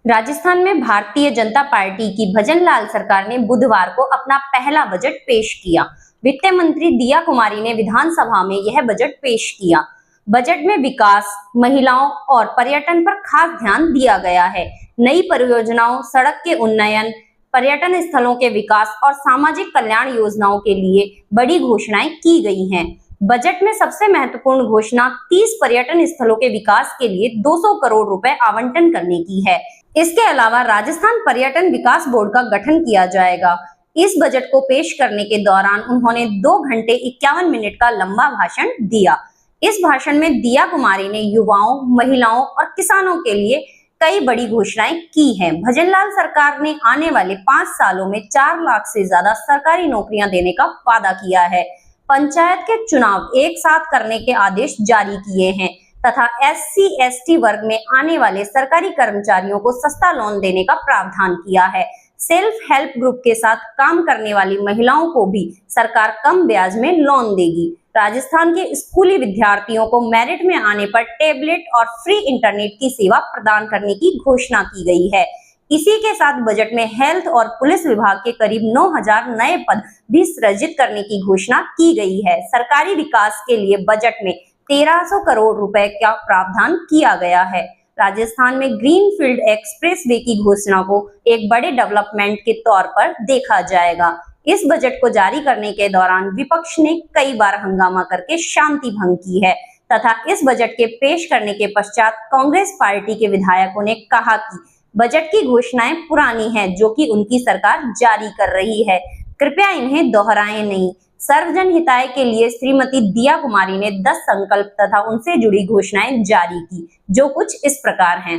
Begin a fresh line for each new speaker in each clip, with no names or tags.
राजस्थान में भारतीय जनता पार्टी की भजनलाल सरकार ने बुधवार को अपना पहला बजट पेश किया। वित्त मंत्री दिया कुमारी ने विधानसभा में यह बजट पेश किया। बजट में विकास, महिलाओं और पर्यटन पर खास ध्यान दिया गया है। नई परियोजनाओं, सड़क के उन्नयन, पर्यटन स्थलों के विकास और सामाजिक कल्याण योजनाओं के लिए बड़ी घोषणाएं की गई हैं। बजट में सबसे महत्वपूर्ण घोषणा 30 पर्यटन स्थलों के विकास के लिए 200 करोड़ रुपए आवंटन करने की है। इसके अलावा राजस्थान पर्यटन विकास बोर्ड का गठन किया जाएगा। इस बजट को पेश करने के दौरान उन्होंने 2 घंटे 51 मिनट का लंबा भाषण दिया। इस भाषण में दिया कुमारी ने युवाओं, महिलाओं और किसानों के लिए कई बड़ी घोषणाएं की हैं। भजनलाल सरकार ने आने वाले 5 सालों में 4 लाख से ज्यादा सरकारी नौकरियां देने का वादा किया है। पंचायत के चुनाव एक साथ करने के आदेश जारी किए हैं तथा SC/ST वर्ग में आने वाले सरकारी कर्मचारियों को सस्ता लोन देने का प्रावधान किया है। सेल्फ हेल्प ग्रुप के साथ काम करने वाली महिलाओं को भी सरकार कम ब्याज में लोन देगी। राजस्थान के स्कूली विद्यार्थियों को मेरिट में आने पर टैबलेट और फ्री इंटरनेट की सेवा प्रदान करने की घोषणा की गई है। इसी के साथ बजट में हेल्थ और पुलिस विभाग के करीब 9000 नए पद भी सृजित करने की घोषणा की गई है। सरकारी विकास के लिए बजट में 1300 करोड़ रुपए का प्रावधान किया गया है। राजस्थान में ग्रीनफील्ड एक्सप्रेसवे की घोषणा को एक बड़े डेवलपमेंट के तौर पर देखा जाएगा। इस बजट को जारी करने के दौरान विपक्ष ने कई बार हंगामा करके शांति भंग की है तथा इस बजट के पेश करने के पश्चात कांग्रेस पार्टी के विधायकों ने कहा कि बजट की घोषणाएं पुरानी हैं जो कि उनकी सरकार जारी कर रही है, कृपया इन्हें दोहराएं नहीं। सर्वजन हिताय के लिए श्रीमती दिया कुमारी ने 10 संकल्प तथा उनसे जुड़ी घोषणाएं जारी की, जो कुछ इस प्रकार हैं।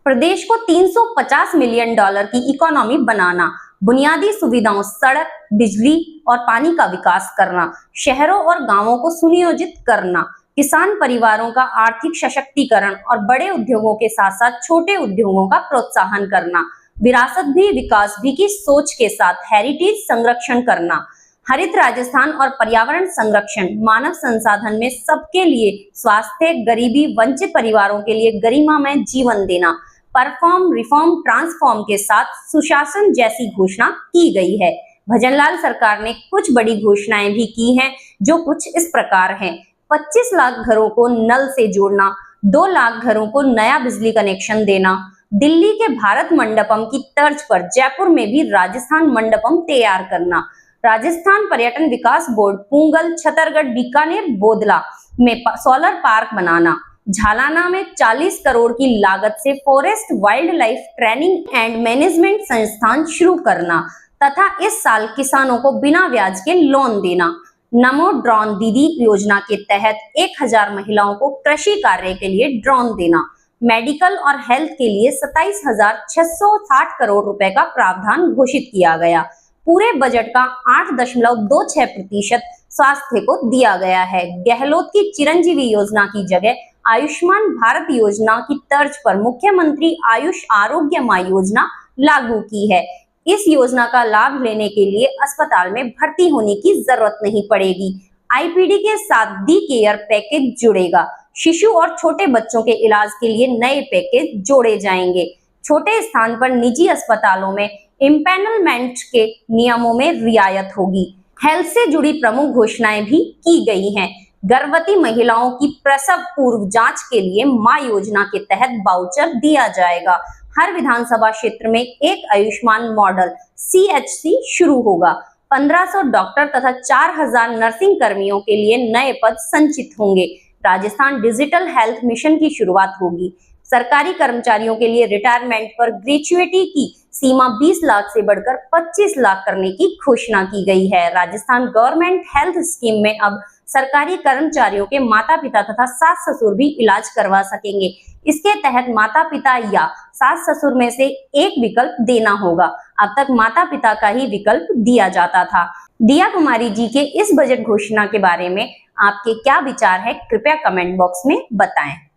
प्रदेश को $350 मिलियन की इकोनॉमी बनाना, बुनियादी सुविधाओं, सड़क, बिजली और पानी का विकास करना, शहरों और गांवों को सुनियोजित करना, किसान परिवारों का आर्थिक सशक्तिकरण और बड़े उद्योगों के साथ साथ छोटे उद्योगों का प्रोत्साहन करना, विरासत भी विकास भी की सोच के साथ हेरिटेज संरक्षण करना, हरित राजस्थान और पर्यावरण संरक्षण, मानव संसाधन में सबके लिए स्वास्थ्य, गरीबी, वंचित परिवारों के लिए गरिमामय जीवन देना, परफॉर्म, रिफॉर्म, ट्रांसफॉर्म के साथ सुशासन जैसी घोषणा की गई है। भजनलाल सरकार ने कुछ बड़ी घोषणाएं भी की हैं, जो कुछ इस प्रकार हैं। 25 लाख घरों को नल से जोड़ना, 2 लाख घरों को नया बिजली कनेक्शन देना, दिल्ली के भारत मंडपम की तर्ज पर जयपुर में भी राजस्थान मंडपम तैयार करना, राजस्थान पर्यटन विकास बोर्ड पूंगल, छतरगढ़, बीकानेर, बोदला में सोलर पार्क बनाना, झालाना में 40 करोड़ की लागत से forest wild life training and management संस्थान शुरू करना तथा इस साल किसानों को बिना ब्याज के लोन देना। नमो ड्रोन दीदी योजना के तहत 1000 महिलाओं को कृषि कार्य के लिए ड्रोन देना, मेडिकल और हेल्थ के लिए 27,660 करोड़ रुपए का प्रावधान घोषित किया गया। पूरे बजट का 8.26% स्वास्थ्य को दिया गया है। गहलोत की चिरंजीवी योजना की जगह आयुष्मान भारत योजना की तर्ज पर मुख्यमंत्री आयुष आरोग्यमा योजना लागू की है। इस योजना का लाभ लेने के लिए अस्पताल में भर्ती होने की जरूरत नहीं पड़ेगी। IPD के साथ दी केयर पैकेज जुड़ेगा। शिशु और छोटे बच्चों के इलाज के लिए नए पैकेज जोड़े जाएंगे। छोटे स्थान पर निजी अस्पतालों में इम्पैनलमेंट के नियमों में रियायत होगी। हेल्थ से जुड़ी प्रमुख घोषणाएं भी की गई हैं। गर्भवती महिलाओं की प्रसव पूर्व जांच के लिए मां योजना के तहत वाउचर दिया जाएगा। हर विधानसभा क्षेत्र में एक आयुष्मान मॉडल CHC शुरू होगा। 1500 डॉक्टर तथा 4000 नर्सिंग कर्मियों के लिए नए पद संचित होंगे। राजस्थान डिजिटल हेल्थ मिशन की शुरुआत होगी। सरकारी कर्मचारियों के लिए रिटायरमेंट पर ग्रेच्युइटी की सीमा 20 लाख से बढ़कर 25 लाख करने की घोषणा की गई है। राजस्थान गवर्नमेंट हेल्थ स्कीम में अब सरकारी कर्मचारियों के माता पिता तथा सास ससुर भी इलाज करवा सकेंगे। इसके तहत माता पिता या सास ससुर में से एक विकल्प देना होगा। अब तक माता पिता का ही विकल्प दिया जाता था। दिया कुमारी जी के इस बजट घोषणा के बारे में आपके क्या विचार है, कृपया कमेंट बॉक्स में बताएं।